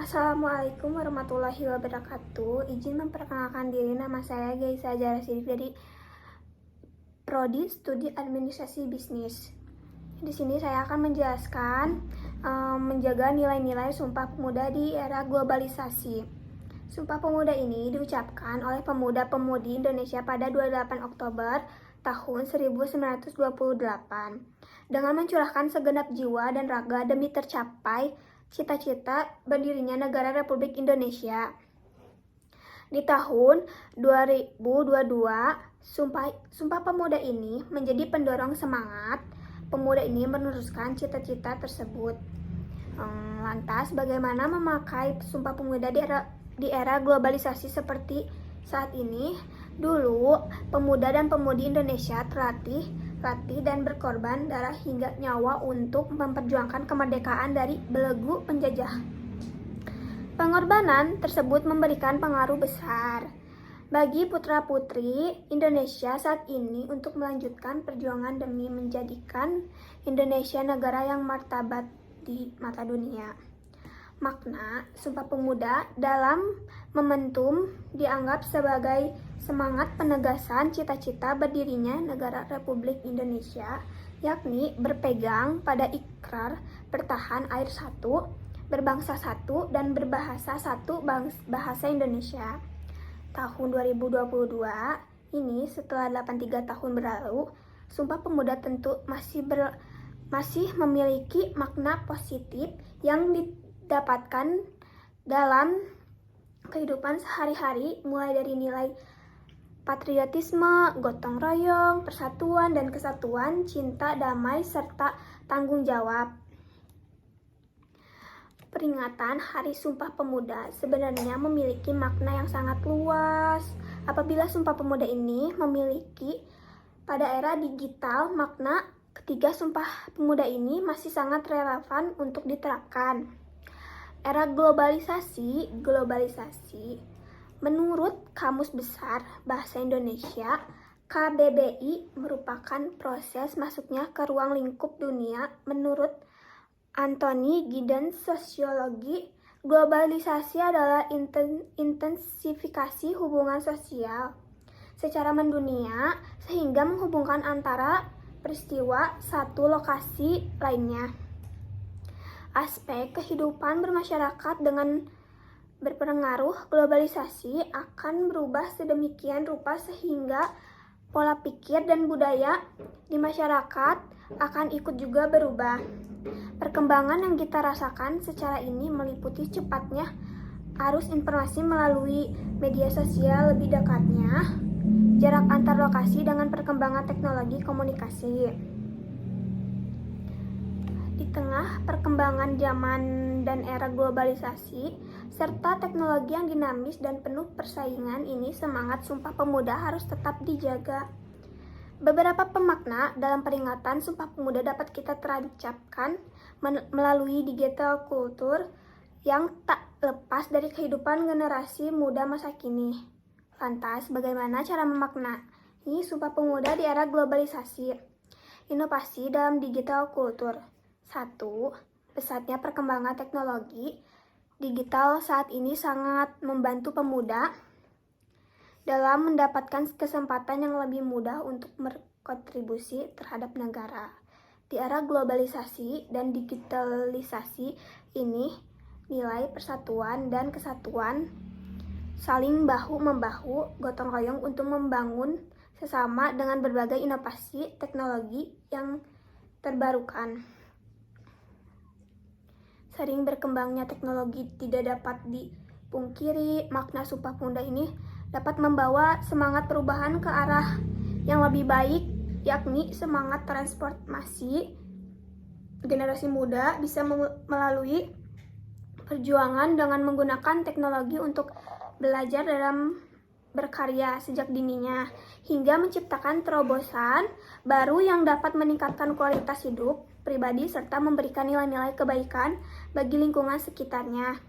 Assalamualaikum warahmatullahi wabarakatuh. Izin memperkenalkan diri, nama saya Gaisa Zahra Sidik dari Prodi Studi Administrasi Bisnis. Di sini saya akan menjelaskan menjaga nilai-nilai Sumpah Pemuda di era globalisasi. Sumpah Pemuda ini diucapkan oleh pemuda-pemudi Indonesia pada 28 Oktober tahun 1928 dengan mencurahkan segenap jiwa dan raga demi tercapai cita-cita berdirinya negara Republik Indonesia. Di tahun 2022, Sumpah Pemuda ini menjadi pendorong semangat pemuda ini meneruskan cita-cita tersebut. Lantas, bagaimana memakai Sumpah Pemuda di era globalisasi seperti saat ini? Dulu, pemuda dan pemudi Indonesia terlatih dan berkorban darah hingga nyawa untuk memperjuangkan kemerdekaan dari belenggu penjajah. Pengorbanan tersebut memberikan pengaruh besar bagi putra-putri Indonesia saat ini untuk melanjutkan perjuangan demi menjadikan Indonesia negara yang martabat di mata dunia. Makna Sumpah Pemuda dalam momentum dianggap sebagai semangat penegasan cita-cita berdirinya negara Republik Indonesia, yakni berpegang pada ikrar bertahan air satu, berbangsa satu, dan berbahasa satu bahasa Indonesia. Tahun 2022 ini, setelah 83 tahun berlalu, Sumpah Pemuda tentu masih memiliki makna positif yang didapatkan dalam kehidupan sehari-hari, mulai dari nilai patriotisme, gotong royong, persatuan dan kesatuan, cinta, damai, serta tanggung jawab. Peringatan Hari Sumpah Pemuda sebenarnya memiliki makna yang sangat luas. Apabila Sumpah Pemuda ini memiliki pada era digital, makna ketiga Sumpah Pemuda ini masih sangat relevan untuk diterapkan. Era globalisasi menurut Kamus Besar Bahasa Indonesia, KBBI merupakan proses masuknya ke ruang lingkup dunia. Menurut Anthony Giddens, sosiologi, globalisasi adalah intensifikasi hubungan sosial secara mendunia sehingga menghubungkan antara peristiwa satu lokasi lainnya. Aspek kehidupan bermasyarakat dengan berpengaruh globalisasi akan berubah sedemikian rupa sehingga pola pikir dan budaya di masyarakat akan ikut juga berubah. Perkembangan yang kita rasakan secara ini meliputi cepatnya arus informasi melalui media sosial, lebih dekatnya jarak antar lokasi dengan perkembangan teknologi komunikasi. Di tengah perkembangan zaman dan era globalisasi serta teknologi yang dinamis dan penuh persaingan ini, semangat Sumpah Pemuda harus tetap dijaga. Beberapa pemakna dalam peringatan Sumpah Pemuda dapat kita terancapkan melalui digital kultur yang tak lepas dari kehidupan generasi muda masa kini. Lantas, bagaimana cara memaknai Sumpah Pemuda di era globalisasi? Inovasi dalam digital kultur. 1. Pesatnya perkembangan teknologi digital saat ini sangat membantu pemuda dalam mendapatkan kesempatan yang lebih mudah untuk berkontribusi terhadap negara. Di era globalisasi dan digitalisasi ini, nilai persatuan dan kesatuan, saling bahu-membahu, gotong royong untuk membangun sesama dengan berbagai inovasi teknologi yang terbarukan. Sering berkembangnya teknologi tidak dapat dipungkiri. Makna Sumpah Pemuda ini dapat membawa semangat perubahan ke arah yang lebih baik, yakni semangat transformasi. Generasi muda bisa melalui perjuangan dengan menggunakan teknologi untuk belajar dalam berkarya sejak dininya, hingga menciptakan terobosan baru yang dapat meningkatkan kualitas hidup pribadi serta memberikan nilai-nilai kebaikan bagi lingkungan sekitarnya.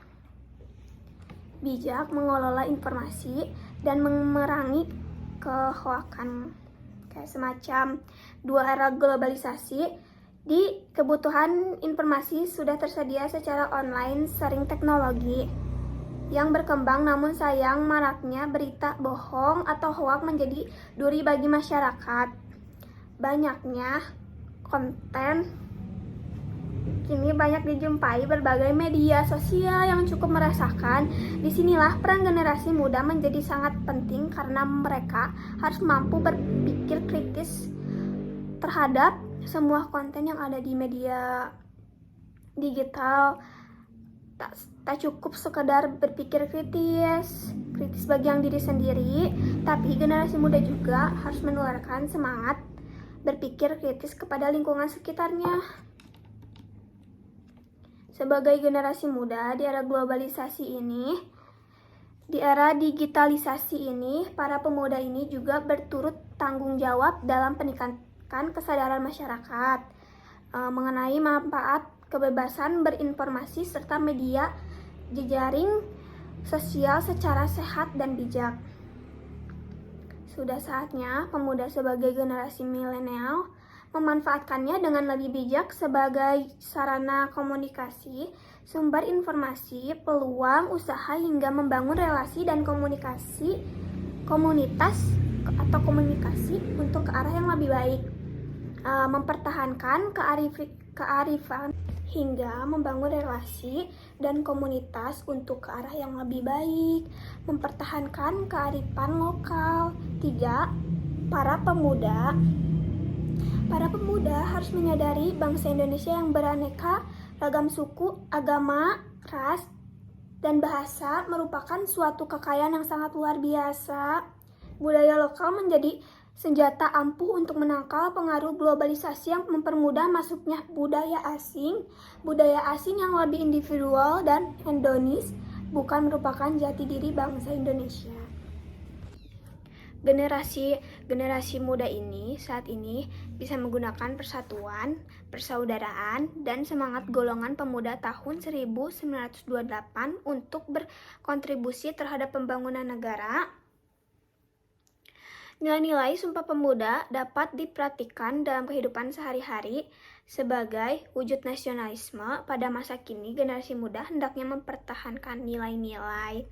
Bijak mengelola informasi dan memerangi kehoakan. Kayak semacam dua era globalisasi Di kebutuhan informasi sudah tersedia secara online sering teknologi yang berkembang, namun sayang maraknya berita bohong atau hoak menjadi duri bagi masyarakat. Banyaknya konten kini banyak dijumpai berbagai media sosial yang cukup meresahkan. Disinilah peran generasi muda menjadi sangat penting karena mereka harus mampu berpikir kritis terhadap semua konten yang ada di media digital. Tak cukup sekedar berpikir kritis bagi yang diri sendiri, tapi generasi muda juga harus menularkan semangat berpikir kritis kepada lingkungan sekitarnya. Sebagai generasi muda di era globalisasi ini, di era digitalisasi ini, para pemuda ini juga berturut tanggung jawab dalam peningkatan kesadaran masyarakat mengenai manfaat kebebasan berinformasi serta media jejaring sosial secara sehat dan bijak. Sudah saatnya pemuda sebagai generasi milenial memanfaatkannya dengan lebih bijak sebagai sarana komunikasi, sumber informasi, peluang usaha hingga membangun relasi dan komunikasi untuk ke arah yang lebih baik. Mempertahankan kearifan hingga membangun relasi dan komunitas untuk ke arah yang lebih baik. Mempertahankan kearifan lokal. 3. Para pemuda harus menyadari bangsa Indonesia yang beraneka ragam suku, agama, ras, dan bahasa merupakan suatu kekayaan yang sangat luar biasa. Budaya lokal menjadi senjata ampuh untuk menangkal pengaruh globalisasi yang mempermudah masuknya budaya asing yang lebih individual dan hedonis, bukan merupakan jati diri bangsa Indonesia. Generasi muda ini saat ini bisa menggunakan persatuan, persaudaraan, dan semangat golongan pemuda tahun 1928 untuk berkontribusi terhadap pembangunan negara. Nilai-nilai Sumpah Pemuda dapat diperhatikan dalam kehidupan sehari-hari sebagai wujud nasionalisme. Pada masa kini, generasi muda hendaknya mempertahankan nilai-nilai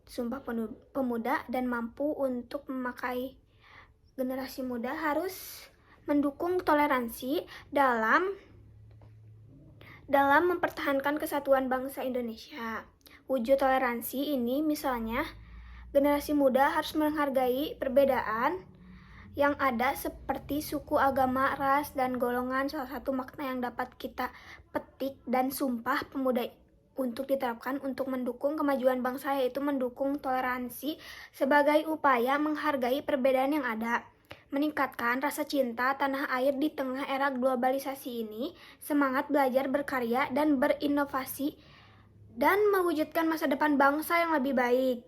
Sumpah Pemuda dan mampu untuk memakai. Generasi muda harus mendukung toleransi dalam mempertahankan kesatuan bangsa Indonesia. Wujud toleransi ini misalnya generasi muda harus menghargai perbedaan yang ada seperti suku, agama, ras, dan golongan. Salah satu makna yang dapat kita petik dan Sumpah Pemuda untuk diterapkan untuk mendukung kemajuan bangsa, yaitu mendukung toleransi sebagai upaya menghargai perbedaan yang ada, meningkatkan rasa cinta tanah air di tengah era globalisasi ini, semangat belajar, berkarya, dan berinovasi, dan mewujudkan masa depan bangsa yang lebih baik.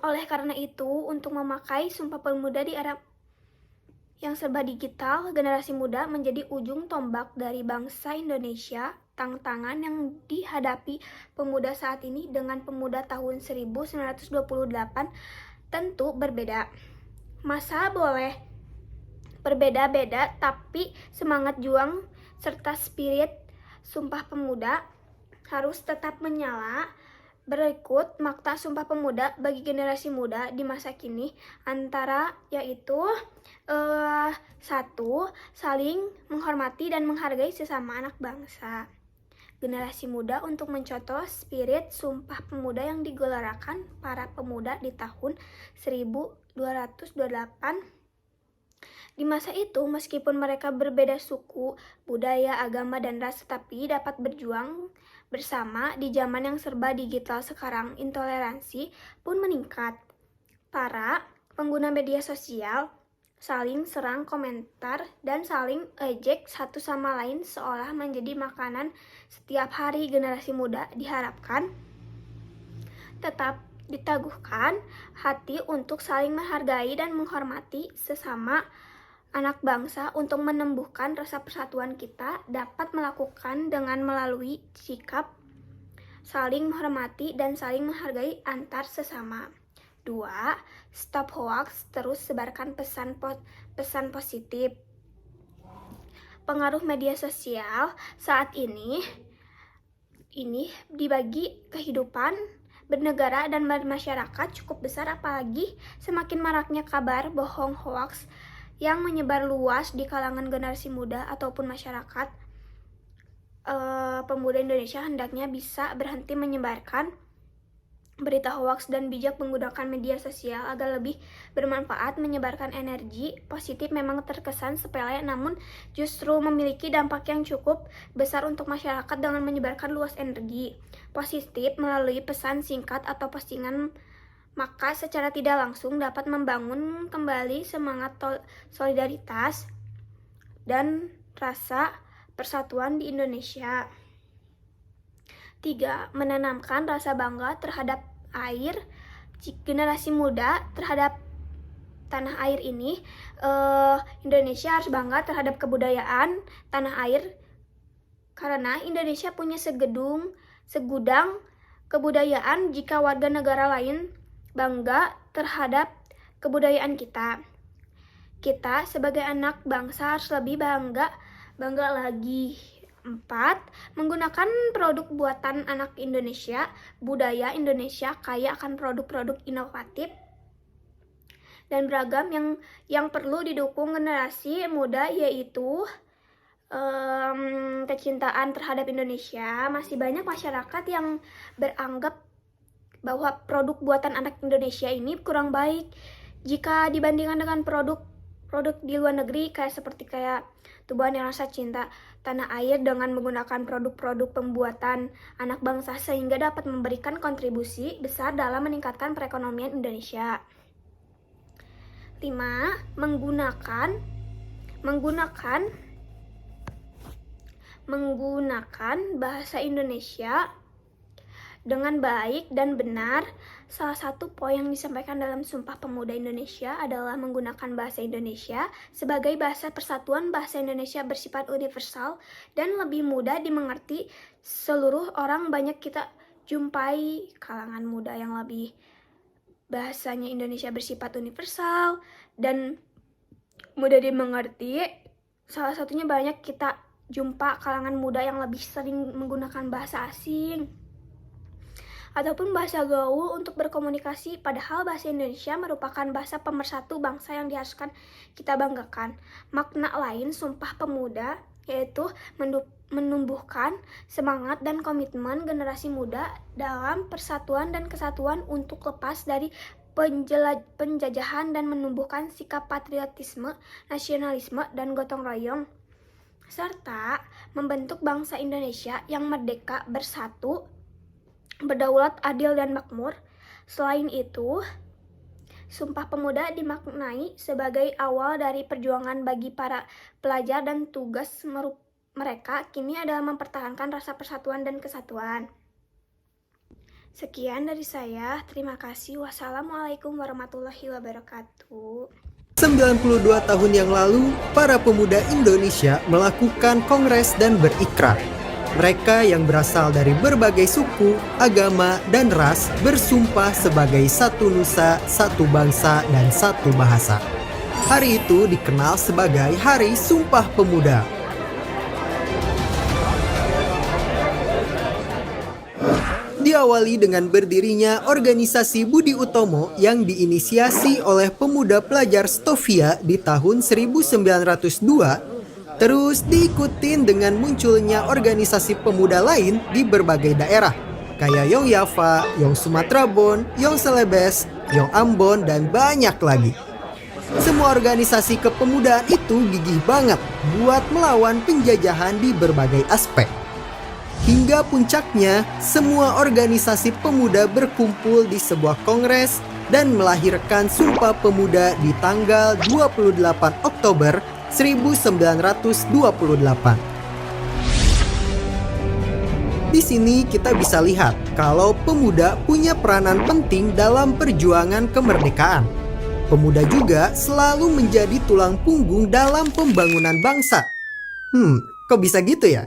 Oleh karena itu, untuk memakai Sumpah Pemuda di era yang serba digital, generasi muda menjadi ujung tombak dari bangsa Indonesia. Tantangan yang dihadapi pemuda saat ini dengan pemuda tahun 1928 tentu berbeda. Masa boleh berbeda-beda, tapi semangat juang serta spirit Sumpah Pemuda harus tetap menyala. Berikut makna Sumpah Pemuda bagi generasi muda di masa kini yaitu 1. Saling menghormati dan menghargai sesama anak bangsa. Generasi muda untuk mencontoh spirit Sumpah Pemuda yang digelarakan para pemuda di tahun 1228. Di masa itu, meskipun mereka berbeda suku, budaya, agama, dan ras, tetapi dapat berjuang bersama. Di zaman yang serba digital sekarang, intoleransi pun meningkat. Para pengguna media sosial saling serang komentar dan saling ejek satu sama lain seolah menjadi makanan setiap hari. Generasi muda diharapkan tetap diteguhkan hati untuk saling menghargai dan menghormati sesama anak bangsa. Untuk menumbuhkan rasa persatuan, kita dapat melakukan dengan melalui sikap saling menghormati dan saling menghargai antar sesama. 2. Stop hoax, terus sebarkan pesan positif. pengaruh media sosial saat ini dibagi kehidupan bernegara dan bermasyarakat cukup besar, apalagi semakin maraknya kabar bohong hoax yang menyebar luas di kalangan generasi muda ataupun masyarakat. Pemuda Indonesia hendaknya bisa berhenti menyebarkan berita hoax dan bijak menggunakan media sosial agar lebih bermanfaat. Menyebarkan energi positif memang terkesan sepele, namun justru memiliki dampak yang cukup besar untuk masyarakat dengan menyebarkan luas energi positif melalui pesan singkat atau postingan, maka secara tidak langsung dapat membangun kembali semangat solidaritas dan rasa persatuan di Indonesia. 3. Menanamkan rasa bangga terhadap air. Generasi muda terhadap tanah air ini, Indonesia harus bangga terhadap kebudayaan tanah air, karena Indonesia punya segudang kebudayaan. Jika warga negara lain bangga terhadap kebudayaan kita sebagai anak bangsa harus lebih bangga lagi. 4. Menggunakan produk buatan anak Indonesia. Budaya Indonesia kaya akan produk-produk inovatif dan beragam yang perlu didukung generasi muda, yaitu kecintaan terhadap Indonesia. Masih banyak masyarakat yang beranggap bahwa produk buatan anak Indonesia ini kurang baik jika dibandingkan dengan produk di luar negeri, seperti Tubuhan yang Rasa Cinta Tanah Air, dengan menggunakan produk-produk pembuatan anak bangsa sehingga dapat memberikan kontribusi besar dalam meningkatkan perekonomian Indonesia. 5. Menggunakan bahasa Indonesia dengan baik dan benar. Salah satu poin yang disampaikan dalam Sumpah Pemuda Indonesia adalah menggunakan bahasa Indonesia sebagai bahasa persatuan. Bahasa Indonesia bersifat universal dan lebih mudah dimengerti seluruh orang. Banyak kita jumpai kalangan muda yang lebih bahasanya Indonesia bersifat universal dan mudah dimengerti. Salah satunya banyak kita jumpa kalangan muda yang lebih sering menggunakan bahasa asing ataupun bahasa gaul untuk berkomunikasi, padahal bahasa Indonesia merupakan bahasa pemersatu bangsa yang diharuskan kita banggakan. Makna lain Sumpah Pemuda yaitu menumbuhkan semangat dan komitmen generasi muda dalam persatuan dan kesatuan untuk lepas dari penjajahan dan menumbuhkan sikap patriotisme, nasionalisme, dan gotong royong, serta membentuk bangsa Indonesia yang merdeka, bersatu, berdaulat, adil, dan makmur. Selain itu, Sumpah Pemuda dimaknai sebagai awal dari perjuangan bagi para pelajar, dan tugas mereka kini adalah mempertahankan rasa persatuan dan kesatuan. Sekian dari saya, terima kasih. Wassalamualaikum warahmatullahi wabarakatuh. 92 tahun yang lalu, para pemuda Indonesia melakukan kongres dan berikrar. Mereka yang berasal dari berbagai suku, agama, dan ras bersumpah sebagai satu nusa, satu bangsa, dan satu bahasa. Hari itu dikenal sebagai Hari Sumpah Pemuda. Diawali dengan berdirinya organisasi Budi Utomo yang diinisiasi oleh pemuda pelajar Stovia di tahun 1902, terus diikutin dengan munculnya organisasi pemuda lain di berbagai daerah, kayak Yong Yava, Yong Sumatra Bon, Yong Celebes, Yong Ambon, dan banyak lagi. Semua organisasi kepemudaan itu gigih banget buat melawan penjajahan di berbagai aspek. Hingga puncaknya, semua organisasi pemuda berkumpul di sebuah kongres dan melahirkan Sumpah Pemuda di tanggal 28 Oktober 1928. Di sini kita bisa lihat kalau pemuda punya peranan penting dalam perjuangan kemerdekaan. Pemuda juga selalu menjadi tulang punggung dalam pembangunan bangsa. Kok bisa gitu ya?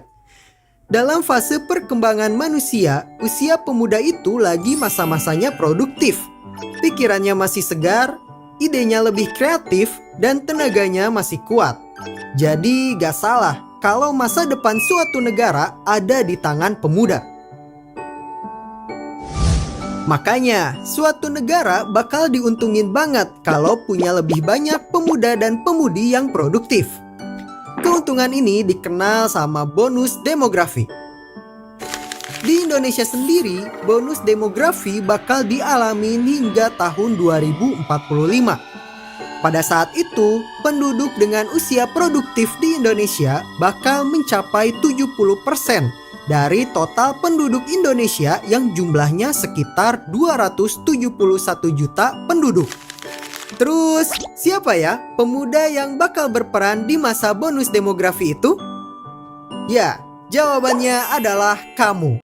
Dalam fase perkembangan manusia, usia pemuda itu lagi masa-masanya produktif. Pikirannya masih segar, idenya lebih kreatif, dan tenaganya masih kuat. Jadi gak salah kalau masa depan suatu negara ada di tangan pemuda. Makanya, suatu negara bakal diuntungin banget kalau punya lebih banyak pemuda dan pemudi yang produktif. Keuntungan ini dikenal sama bonus demografi. Di Indonesia sendiri, bonus demografi bakal dialami hingga tahun 2045. Pada saat itu, penduduk dengan usia produktif di Indonesia bakal mencapai 70% dari total penduduk Indonesia yang jumlahnya sekitar 271 juta penduduk. Terus, siapa ya pemuda yang bakal berperan di masa bonus demografi itu? Ya, jawabannya adalah kamu.